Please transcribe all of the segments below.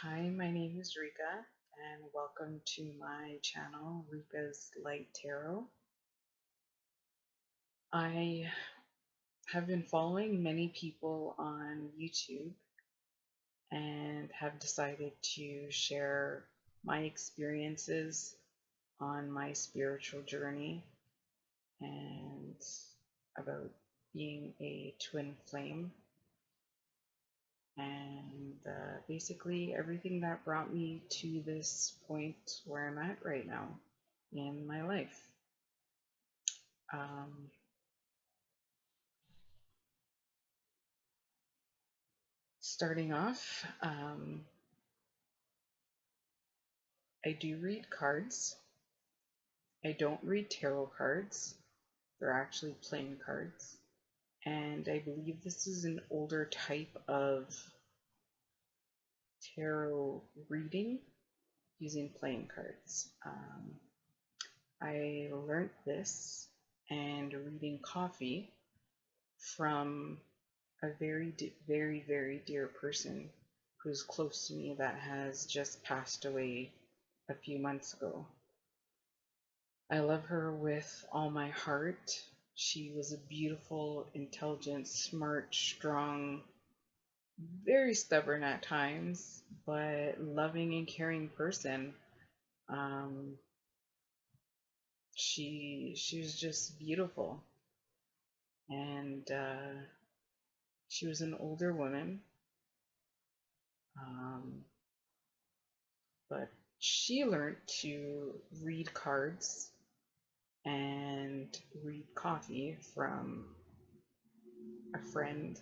Hi, my name is Rika, and welcome to my channel, Rika's Light Tarot. I have been following many people on YouTube and have decided to share my experiences on my spiritual journey and about being a twin flame and basically everything that brought me to this point where I'm at right now in my life. Um, Starting off, I do read cards. I don't read tarot cards. They're actually playing cards. And I believe this is an older type of tarot reading using playing cards. I learned this and reading coffee from a very dear person who's close to me that has just passed away a few months ago. I love her with all my heart. She was a beautiful, intelligent, smart, strong, very stubborn at times, but loving and caring person. Um, she was just beautiful, and she was an older woman, um, but she learned to read cards and read coffee from a friend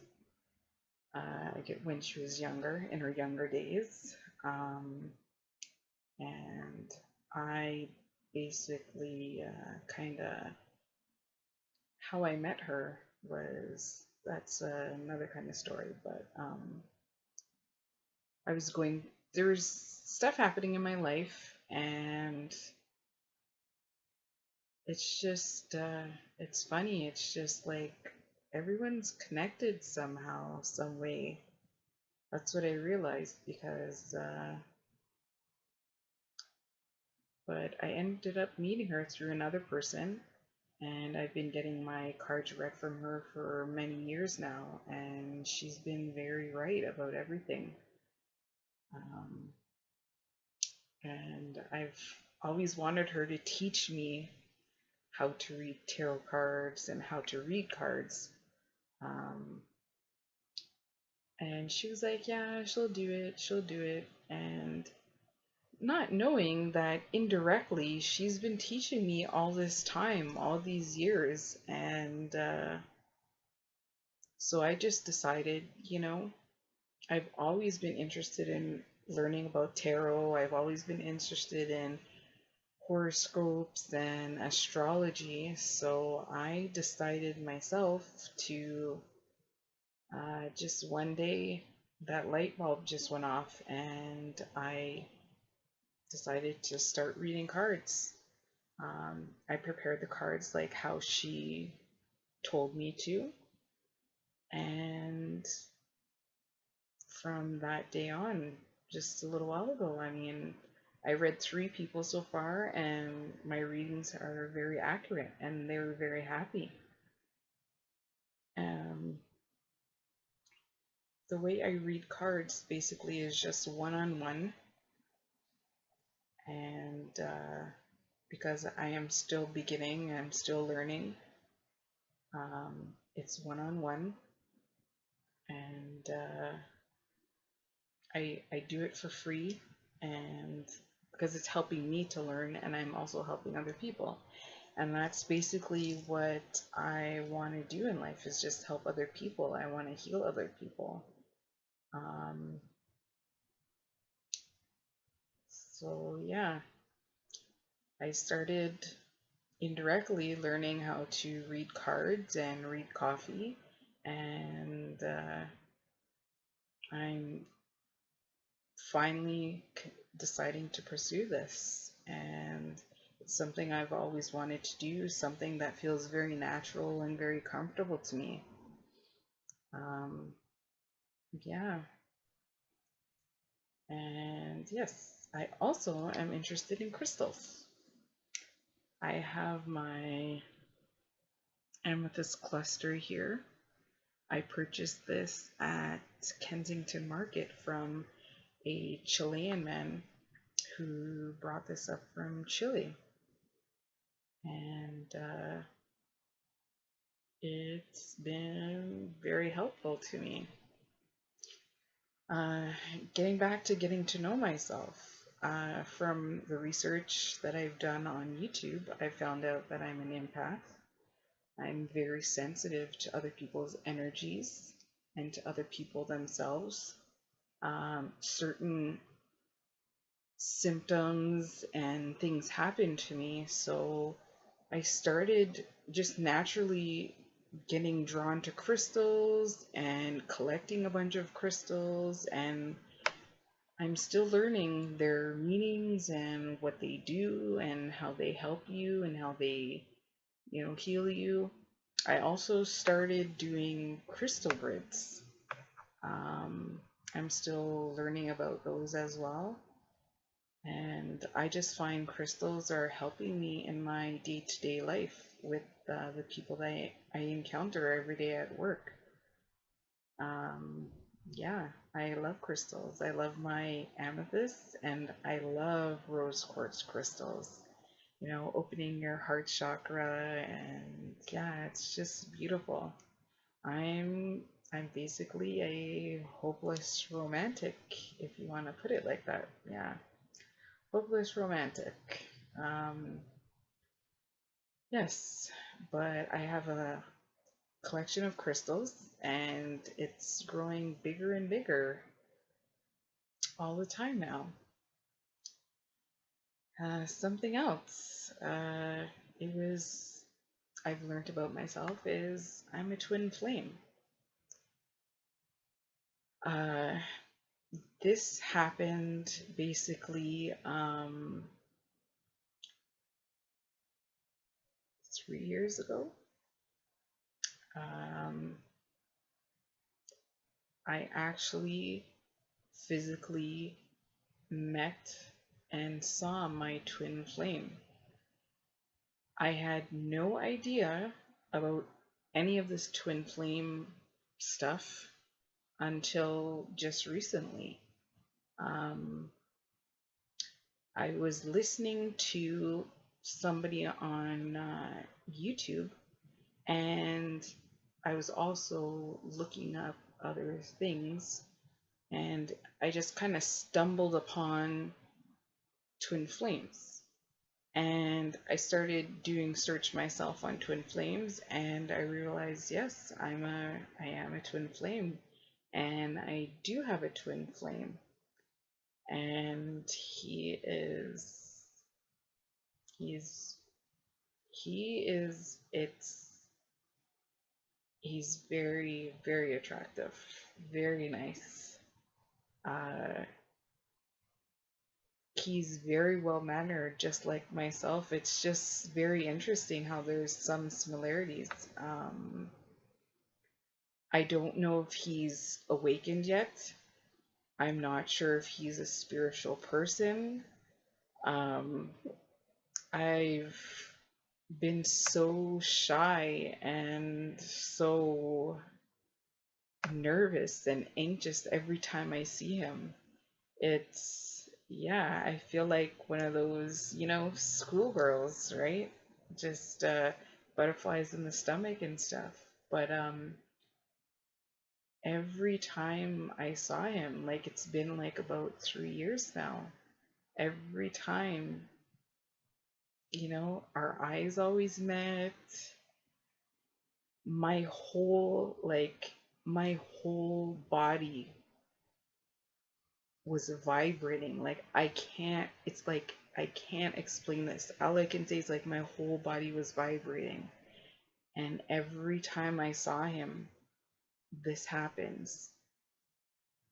when she was younger, in her younger days. Um, and I basically kind of, how I met her was, that's another kind of story, but I was going, there was stuff happening in my life, and it's just, it's funny. It's just like everyone's connected somehow, some way. That's what I realized because, but I ended up meeting her through another person, and I've been getting my cards read from her for many years now, and she's been very right about everything. Um, and I've always wanted her to teach me how to read tarot cards and how to read cards. Um, and she was like, yeah, she'll do it, she'll do it. And not knowing that indirectly she's been teaching me all this time, all these years. And so I just decided, I've always been interested in learning about tarot. I've always been interested in horoscopes and astrology. So I decided myself to just one day that light bulb just went off and I decided to start reading cards. I prepared the cards like how she told me to, and from that day on, just a little while ago, I mean, I read 3 people so far, and my readings are very accurate, and they were very happy. Um, the way I read cards basically is just one-on-one, and because I am still beginning, I'm still learning. It's one-on-one, and I do it for free, and because it's helping me to learn, and I'm also helping other people. And that's basically what I want to do in life, is just help other people. I want to heal other people. Um, so yeah, I started indirectly learning how to read cards and read coffee, and I'm finally deciding to pursue this. And it's something I've always wanted to do, something that feels very natural and very comfortable to me. Um, yeah. And yes, I also am interested in crystals. I have my amethyst cluster here. I purchased this at Kensington Market from a Chilean man who brought this up from Chile. And it's been very helpful to me. Uh, Getting back to getting to know myself, from the research that I've done on YouTube, I found out that I'm an empath. I'm very sensitive to other people's energies and to other people themselves. Certain symptoms and things happen to me, so I started just naturally getting drawn to crystals and collecting a bunch of crystals, and I'm still learning their meanings and what they do and how they help you and how they, heal you. I also started doing crystal grids. Um, I'm still learning about those as well. And I just find crystals are helping me in my day-to-day life with the people that I encounter every day at work. Um, yeah, I love crystals. I love my amethysts and I love rose quartz crystals. Opening your heart chakra, and yeah, it's just beautiful. I'm I'm basically a hopeless romantic, if you want to put it like that. Yeah. Hopeless romantic. Um, yes, but I have a collection of crystals and it's growing bigger and bigger all the time now. Something else it was I've learned about myself is I'm a twin flame. Uh, this happened basically 3 years ago. Um, I actually physically met and saw my twin flame. I had no idea about any of this twin flame stuff until just recently. Um, I was listening to somebody on YouTube, and I was also looking up other things, and I just kind of stumbled upon twin flames. And I started doing search myself on twin flames, and I realized, yes, I am a twin flame, and I do have a twin flame, and he's he is it's he's very, very attractive, very nice. Uh, he's very well mannered, just like myself. It's just very interesting how there's some similarities. I don't know if he's awakened yet. I'm not sure if he's a spiritual person. Um, I've been so shy and so nervous and anxious every time I see him. Yeah, I feel like one of those, schoolgirls, right? Just butterflies in the stomach and stuff. But every time I saw him, like it's been like about 3 years now, every time, our eyes always met. My whole body was vibrating. Like it's like I can't explain this. All I can say is like my whole body was vibrating. And every time I saw him, this happens.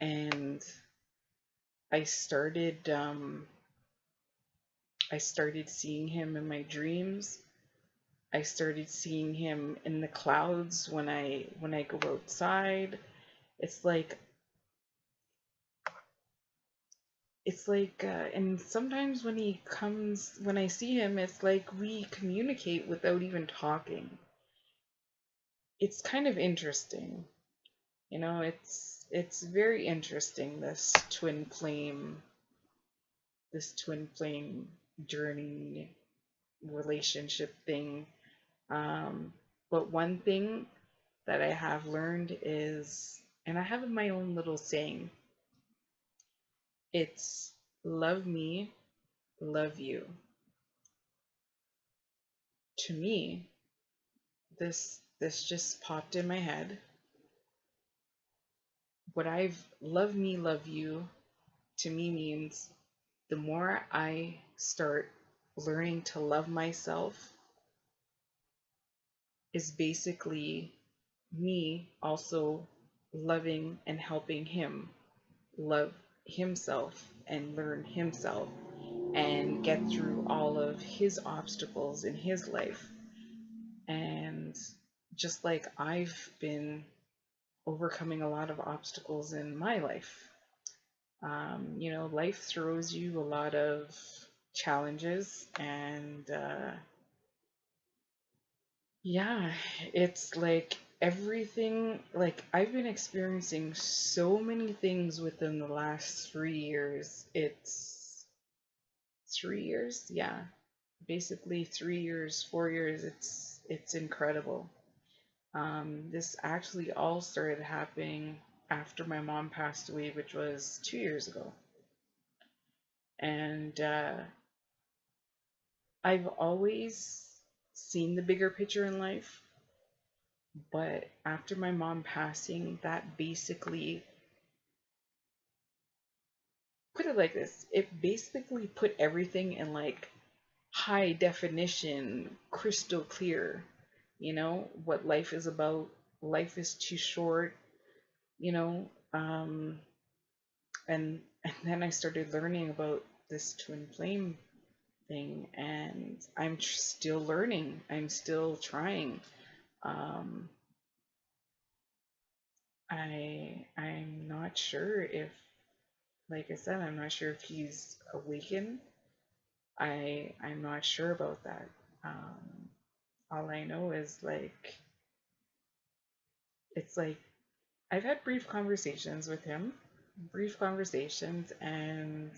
And I started I started seeing him in my dreams. I started seeing him in the clouds when I go outside. It's like it's like, and sometimes when he comes, when I see him, it's like we communicate without even talking. It's kind of interesting, you know. It's very interesting, this twin flame journey relationship thing. Um, but one thing that I have learned is, and I have my own little saying, it's love me, love you. To me, this just popped in my head. What I've love me, love you to me means the more I start learning to love myself is basically me also loving and helping him love himself and learn himself and get through all of his obstacles in his life. And just like I've been overcoming a lot of obstacles in my life, you know, life throws you a lot of challenges, and yeah, it's like everything, like I've been experiencing so many things within the last 3 years. It's 3 years, yeah, basically 3 years, 4 years. It's incredible. This actually all started happening after my mom passed away, which was 2 years ago. And I've always seen the bigger picture in life, but after my mom passing, that basically, put it like this, it basically put everything in like high definition, crystal clear, you know, what life is about. Life is too short, you know. And then I started learning about this twin flame thing, and I'm still learning. I'm still trying. Um, I'm not sure if, like I said, I'm not sure if he's awakened. I'm not sure about that. All I know is like it's like I've had brief conversations with him, brief conversations, and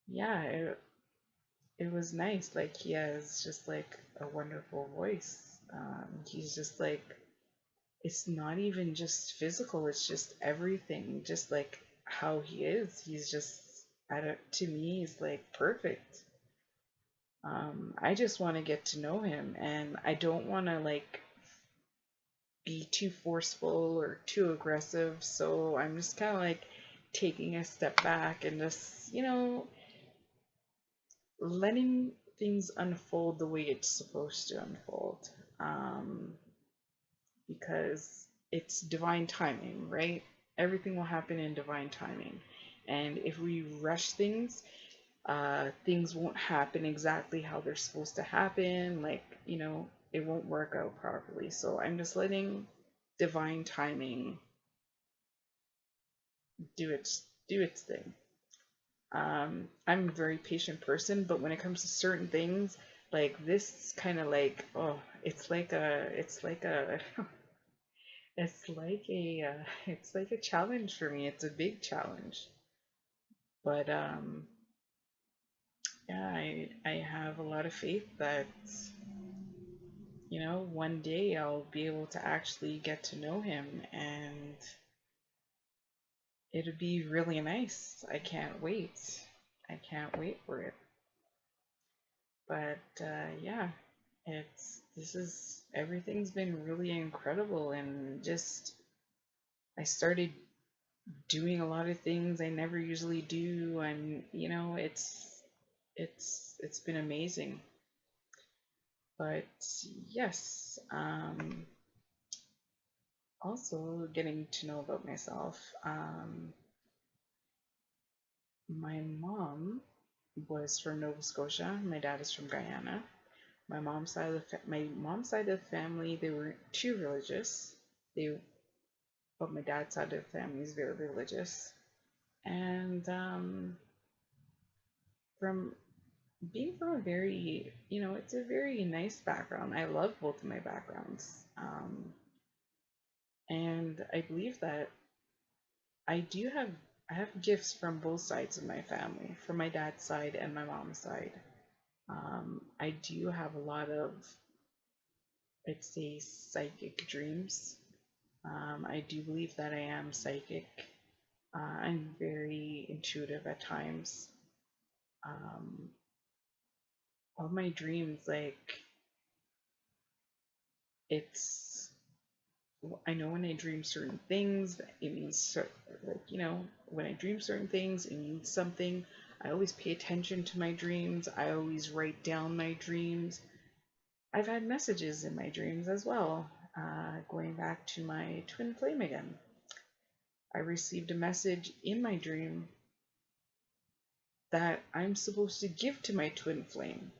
yeah, it was nice. Like he has just like a wonderful voice. He's just like, it's not even just physical, it's just everything, just like how he is. He's just, I don't, to me, he's like perfect. I just want to get to know him, and I don't want to like be too forceful or too aggressive. So I'm just kind of like taking a step back and just, you know, letting things unfold the way it's supposed to unfold. Um, because it's divine timing, right? Everything will happen in divine timing. And if we rush things, things won't happen exactly how they're supposed to happen. Like, you know, it won't work out properly. So I'm just letting divine timing do its thing. I'm a very patient person, but when it comes to certain things, like this kind of like, oh, it's like a challenge for me. It's a big challenge. But yeah, I have a lot of faith that, you know, one day I'll be able to actually get to know him, and it'll be really nice. I can't wait. I can't wait for it. But yeah, it's this is everything's been really incredible, and just I started doing a lot of things I never usually do, and you know, it's been amazing. But yes, also getting to know about myself. My mom was from Nova Scotia. My dad is from Guyana. My mom's side of the family, they were too religious. They But my dad's side of the family is very religious. And And from being from a very, it's a very nice background. I love both of my backgrounds. And I believe that I do have I have gifts from both sides of my family, from my dad's side and my mom's side. I do have a lot of, I'd say, psychic dreams. I do believe that I am psychic. I'm very intuitive at times. Um, all my dreams, like, it's, I know when I dream certain things, it means, like, when I dream certain things, it means something. I always pay attention to my dreams. I always write down my dreams. I've had messages in my dreams as well. Going back to my twin flame again, I received a message in my dream that I'm supposed to give to my twin flame.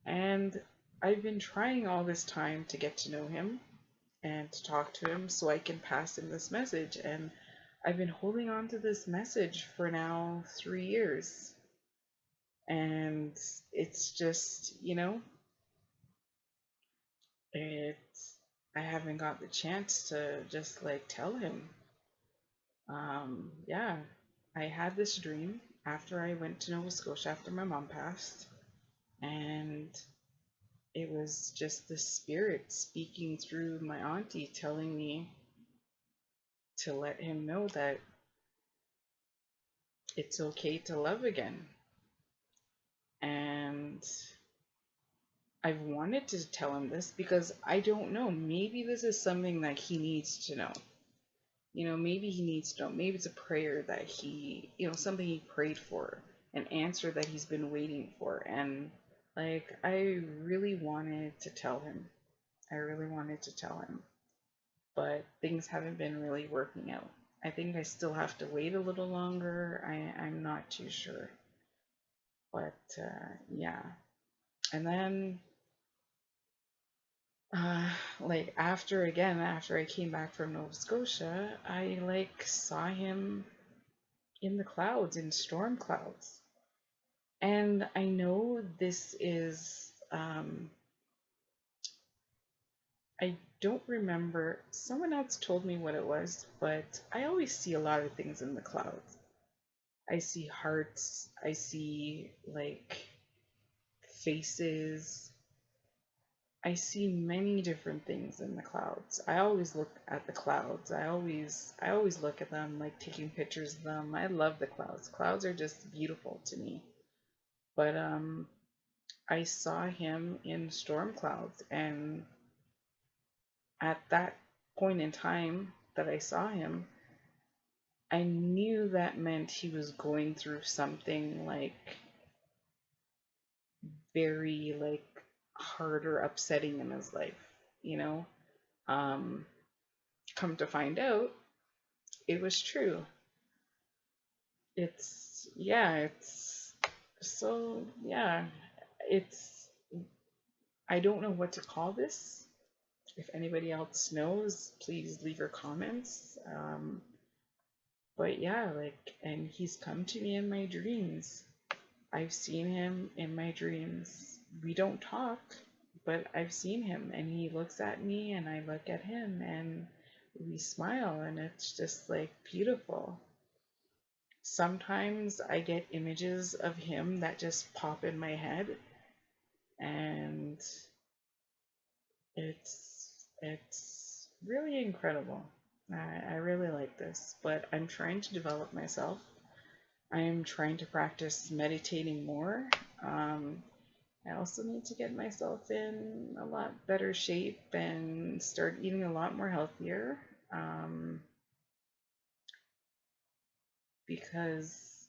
And I've been trying all this time to get to know him and to talk to him so I can pass him this message. And I've been holding on to this message for now 3 years. And it's just, it's, I haven't got the chance to just like tell him. Yeah, I had this dream after I went to Nova Scotia after my mom passed, and it was just the spirit speaking through my auntie telling me to let him know that it's okay to love again. And I've wanted to tell him this because I don't know, maybe this is something that he needs to know. Maybe he needs to know. Maybe it's a prayer that he, something he prayed for, an answer that he's been waiting for. And like, I really wanted to tell him. I really wanted to tell him. But things haven't been really working out. I think I still have to wait a little longer. I'm not too sure. But yeah. And then, like, after I came back from Nova Scotia, I like saw him in the clouds, in storm clouds. And I know this is, I don't remember, someone else told me what it was, but I always see a lot of things in the clouds. I see hearts, I see like faces, I see many different things in the clouds. I always look at the clouds. I always look at them, like taking pictures of them. I love the clouds. Clouds are just beautiful to me. But I saw him in storm clouds, and at that point in time that I saw him, I knew that meant he was going through something like very like hard or upsetting in his life, you know? Um, Come to find out, it was true. It's so, yeah, it's, I don't know what to call this. If anybody else knows, please leave your comments. But yeah, like, and he's come to me in my dreams. I've seen him in my dreams. We don't talk, but I've seen him, and he looks at me and I look at him, and we smile, and it's just like beautiful. Sometimes I get images of him that just pop in my head, and it's really incredible. I really like this, but I'm trying to develop myself. I'm trying to practice meditating more. I also need to get myself in a lot better shape and start eating a lot more healthier, because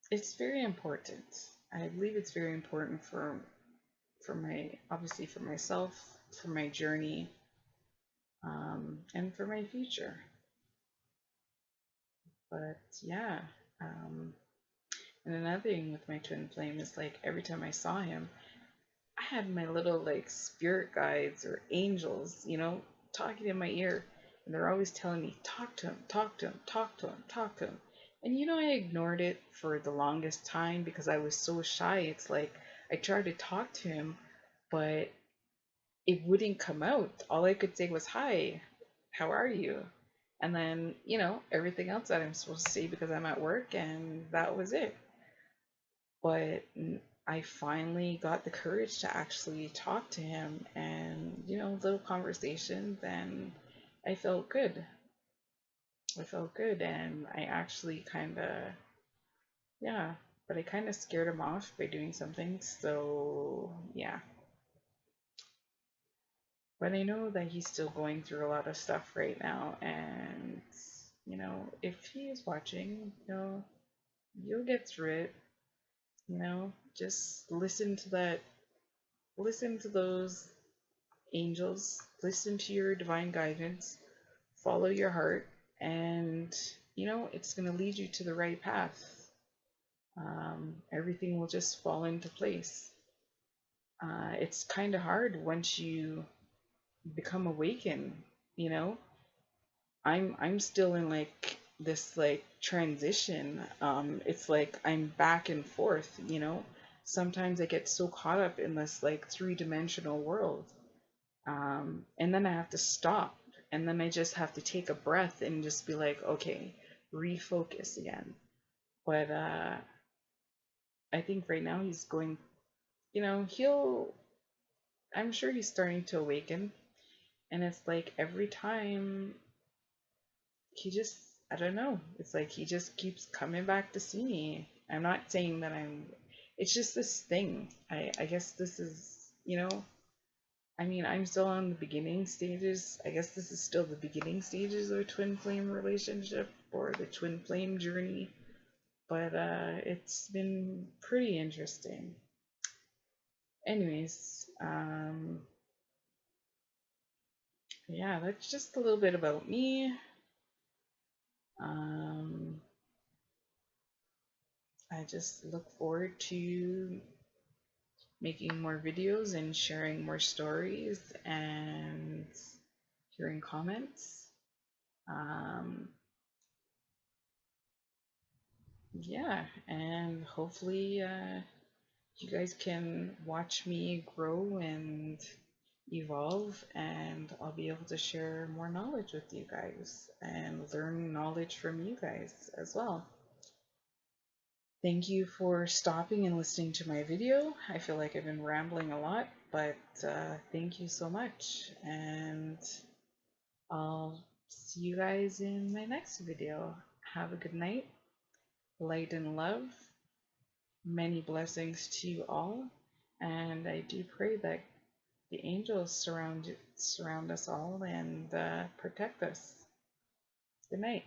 it's very important. I believe it's very important for my, obviously for myself, for my journey, and for my future. But yeah, and another thing with my twin flame is like every time I saw him, I had my little like spirit guides or angels, talking in my ear. And they're always telling me, talk to him, talk to him, talk to him, talk to him. And I ignored it for the longest time because I was so shy. It's like I tried to talk to him, but it wouldn't come out. All I could say was, hi, how are you? And then, everything else that I'm supposed to say because I'm at work, and that was it. But I finally got the courage to actually talk to him and, little conversations, and I felt good. I felt good, and I actually kind of, yeah, but I kind of scared him off by doing something, so yeah. But I know that he's still going through a lot of stuff right now, and, if he is watching, you'll get through it, just listen to those angels, listen to your divine guidance, follow your heart, and, it's going to lead you to the right path. Everything will just fall into place. It's kind of hard once you become awakened, you know. I'm still in like this like transition. It's like I'm back and forth, Sometimes I get so caught up in this like three-dimensional world. And then I have to stop, and then I just have to take a breath and just be like, okay, refocus again. But I think right now he's going, he'll, I'm sure he's starting to awaken. And it's like every time he just, I don't know, it's like he just keeps coming back to see me. I'm not saying that it's just this thing. I guess this is, I mean, I'm still on the beginning stages. I guess this is still the beginning stages of a twin flame relationship or the twin flame journey. But it's been pretty interesting. Anyways, yeah, that's just a little bit about me. Um, I just look forward to making more videos and sharing more stories and hearing comments. Um, yeah, and hopefully you guys can watch me grow and evolve, and I'll be able to share more knowledge with you guys and learn knowledge from you guys as well. Thank you for stopping and listening to my video. I feel like I've been rambling a lot, but thank you so much, and I'll see you guys in my next video. Have a good night, light and love, many blessings to you all, and I do pray that the angels surround us all and protect us. Good night.